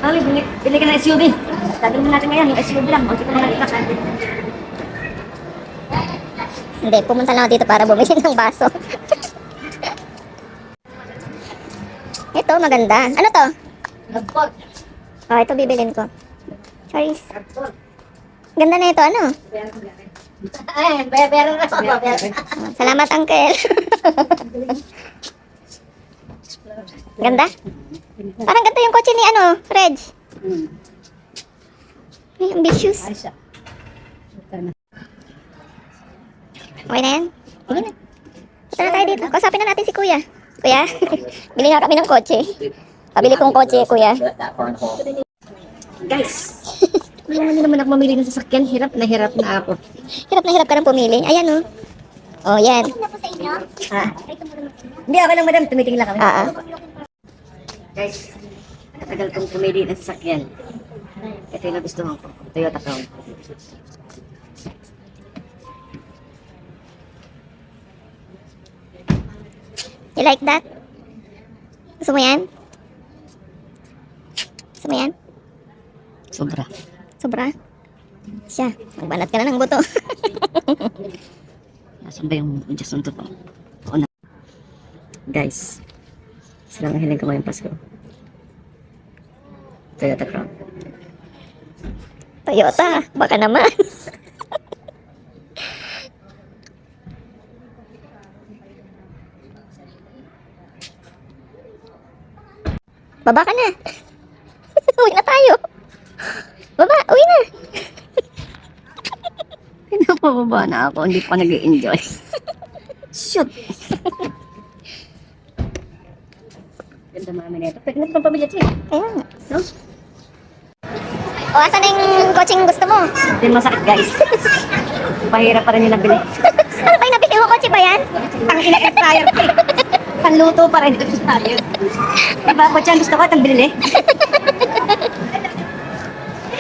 Mami, bili ka ng SUV. Dadalhin natin ngayon, yung SUV lang. Hindi ko na nakita. Hindi, pumunta lang ako dito para bumili ng baso. Ito, maganda. Ano to? Nagpot. Oh, ito bibilin ko. Choice. Ganda na ito, ano? Ay, pero na ako. Salamat, uncle. Ganda? Parang ganito yung kotse ni, ano, Reg. Ay, ambitious. Ay, siya. Okay na yan? Sige na. Punta na tayo dito. Kausapin na natin si Kuya. Kuya, bili nga kami ng kotse. Pabili pong kotse, Kuya. Guys, hindi naman ako mamili ng sasakyan. Hirap na ako. Hirap ka nang pumili. Ayan, oh. Oh, yan. Ha? Hindi, ako lang madam. Tumitingin lang kami. Guys, tagal kong pumili ng sasakyan. Ito yung nagustuhan ko. Toyota Crown. You like that? Gusto mo yan? Gusto mo yan? Sobra. Sobra? Siya, magbanat ka na ng buto. Nasaan ba yung adjustment to? Oo na. Guys, sila nga hiling ko ngayong Pasko. Toyota Crown. Toyota, baka naman. Baba ka na. Uwi na tayo. Baba, uwi na. Pinapababa na ako. Hindi pa nag-enjoy. Shoot! Ganda mami na ito. Pwede na itong pamilya ito eh. Kaya nga. No? O, asan na yung coaching gusto mo? Hindi masakit guys. Pahirap pa rin yung nabili. Ano ba yung nabili mo? Kotse ba yan? Ang ina-air fryer ko eh. Panluto pa rin. Diba, kutsa gusto ko itong binili?